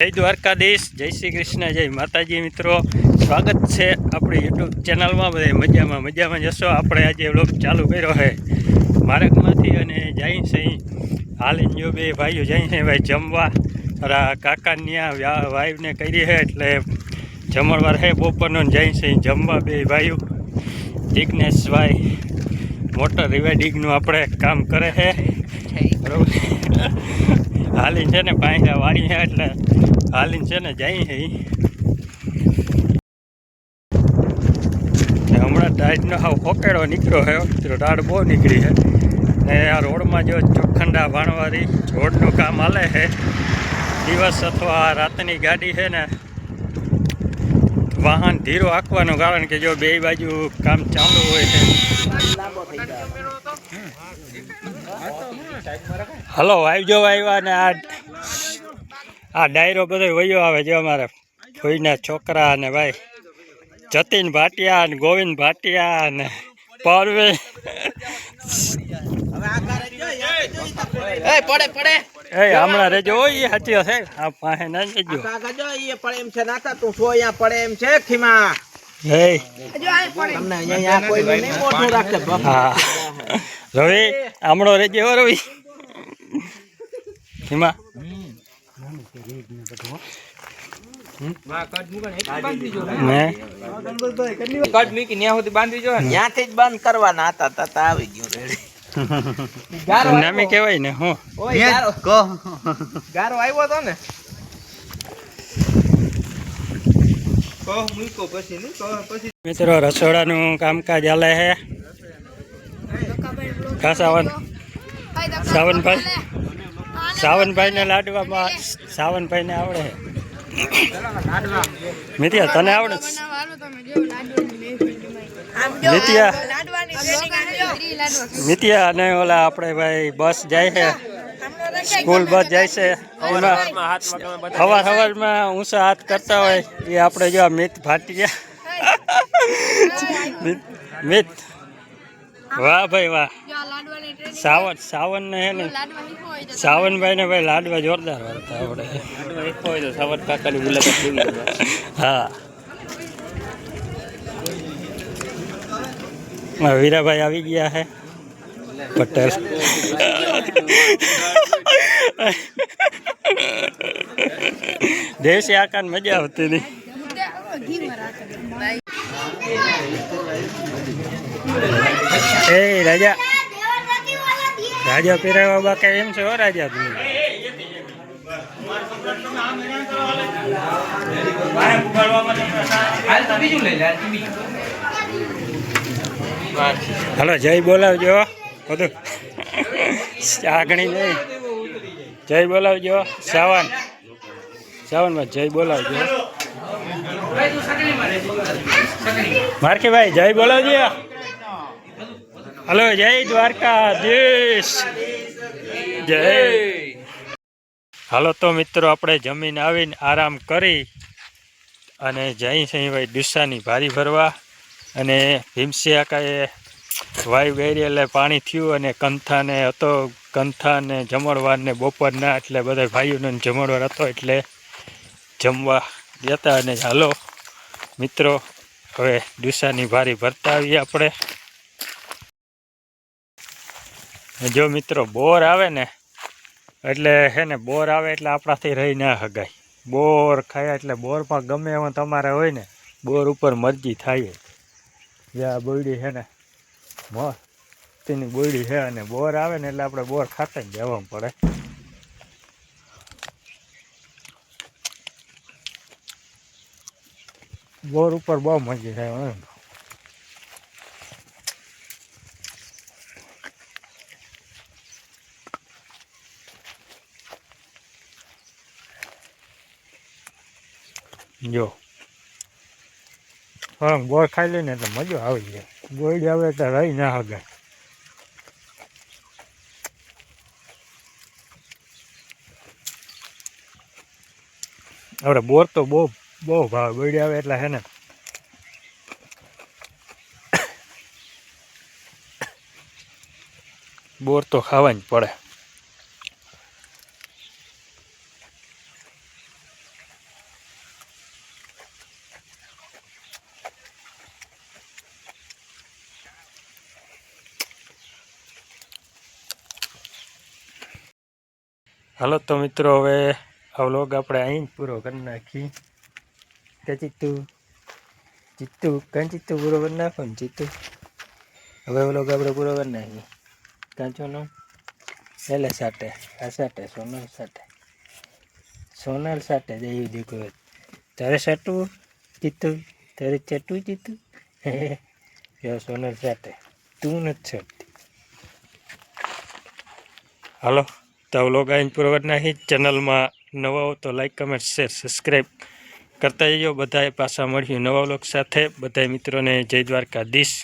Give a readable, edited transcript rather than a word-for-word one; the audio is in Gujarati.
જય દ્વારકાધીશ, જય શ્રી કૃષ્ણ, જય માતાજી. મિત્રો, સ્વાગત છે આપણી યુટ્યુબ ચેનલમાં. બધા મજામાં જશો. આપણે આજે વ્લોગ ચાલુ કર્યો છે માર્ગમાંથી અને જાય છે હાલીને. જો બે ભાઈઓ જાય છે ભાઈ જમવા. કાકાની વાઈફને કરી છે એટલે જમણવાર છે બપોરનો. જાય છે જમવા બે ભાઈઓ. જિગ્નેશભાઈ મોટર રિવાઇડિંગનું આપણે કામ કરે છે, બરાબર. હાલીને છે ને પાંચડા વાળી છે એટલે હાલીને છે ને જાય છે. હમણાં ટાઈટનો હાવ હોકેડો નીકળ્યો છે, ટાળ બહુ નીકળી છે. ને આ રોડમાં જો ચોખંડા ભાણવારી રોડનું કામ હાલે છે. દિવસ અથવા રાતની ગાડી છે ને વાહન ધીરો આંકવાનું કારણ કે જો બે બાજુ કામ ચાલુ હોય છે. હલો આવજો આવ્યા ને આ ડાયરો બધો વયો આવે છે અમારે કોઈના છોકરા ને ભાઈ જતીન ભાટિયા ને ગોવિંદ ભાટિયા ને પરવે. હમણાં રેજો હોય સાચી હશે. આ પાસે ના જજો પડે એમ છે નાતા તું સો અહીંયા પડે એમ છે ખીમા. રવિ આમળો રેજે હો રવિ ખીમા. બંધ કરવાના હતા આવી ગયું નામે કેવાય ને હું ગારો આવ્યો હતો ને. મિત્રો, રસોડાનું કામકાજ હાલે છે. સાવનભાઈ ને લાડવામાં સાવનભાઈ ને આવડે છે. મિતિયા તને આવડે? મિતિયા અને ઓલા આપણે ભાઈ બસ જાય છે, સ્કૂલ બસ જાય છે. સવારમાં ઊંચા હાથ કરતા હોય એ આપણે જો મિત ભાટિયા. મિત વાહ ભાઈ વાહ. સાવન ને હે ને સાવનભાઈ ને ભાઈ લાડવા જોરદાર વાળતા આપણે. સાવન કાકાની મુલાકાત લેવી. હા, વીરાભાઈ આવી ગયા છે પટેલ. દેશી આકાન મજા આવતી નહીં. એ રાજા પીરાવા બાકા એમ છે હો રાજા. તું હલો જય બોલાવજો બધું આગણી નહીં. જય બોલાવજો સાવનમાં જય બોલાવજો. માર્કેભાઈ જય બોલાવજો. હલો જય દ્વારકાધીશ જય. હાલો તો મિત્રો, આપણે જમીન આવીને આરામ કરી અને જઈ છે ભાઈ ડુસ્સાની ભારી ભરવા. અને ભીમસી આકાએ વાયુ ગઈ એટલે પાણી થયું અને કંથાને હતો. કંથાને જમણવારને બપોરના એટલે બધા ભાઈઓને જમણવાર હતો એટલે જમવા જતા. અને હાલો મિત્રો, હવે ડુસ્સાની ભારી ભરતા આવીએ આપણે. જો મિત્રો, બોર આવે ને એટલે હે ને બોર આવે એટલે આપણાથી રહી ના હગાય. બોર ખાયા એટલે બોરમાં ગમે એમાં તમારે હોય ને બોર ઉપર મરજી થાય. જ્યાં બોયડી છે ને મસ્તીની બોયડી છે અને બોર આવે ને એટલે આપણે બોર ખાતા જ જવું પડે. બોર ઉપર બહુ મરજી થાય. જો હા, બોર ખાઈ લઈને એટલે મજા આવી જાય. બોયડી આવે એટલે રહી ના હગાય. આપણે બોર તો બહુ ભાવે. બોયડી આવે એટલે હે ને બોર તો ખાવા જ પડે. હાલો તો મિત્રો હવે આ વ્લોગ આપણે અહીં પૂરો કરી નાખી. કે ચિત્તુ કાં ચિત્તુ પૂરો કરી નાખો ને ચિત્તુ. હવે વ્લોગ આપણે પૂરો કરી નાખી. કાંચોનો એટલે સાટે આ સાટે સોનલ સાટે જઈ દીકરો તારે સાટવું ચિત્તુ તારે ચટવું ચિત્તુ સોનલ સાટે તું નથી સાટતી. હાલો તો વ્લોગ આવીને પૂરો કરી નાખી. ચેનલમાં નવા હો તો લાઈક કમેન્ટ શેર સબસ્ક્રાઈબ કરતા જજો. બધાએ પાછા મળ્યું નવા વ્લોગ સાથે. બધા મિત્રોને જય દ્વારકાધીશ.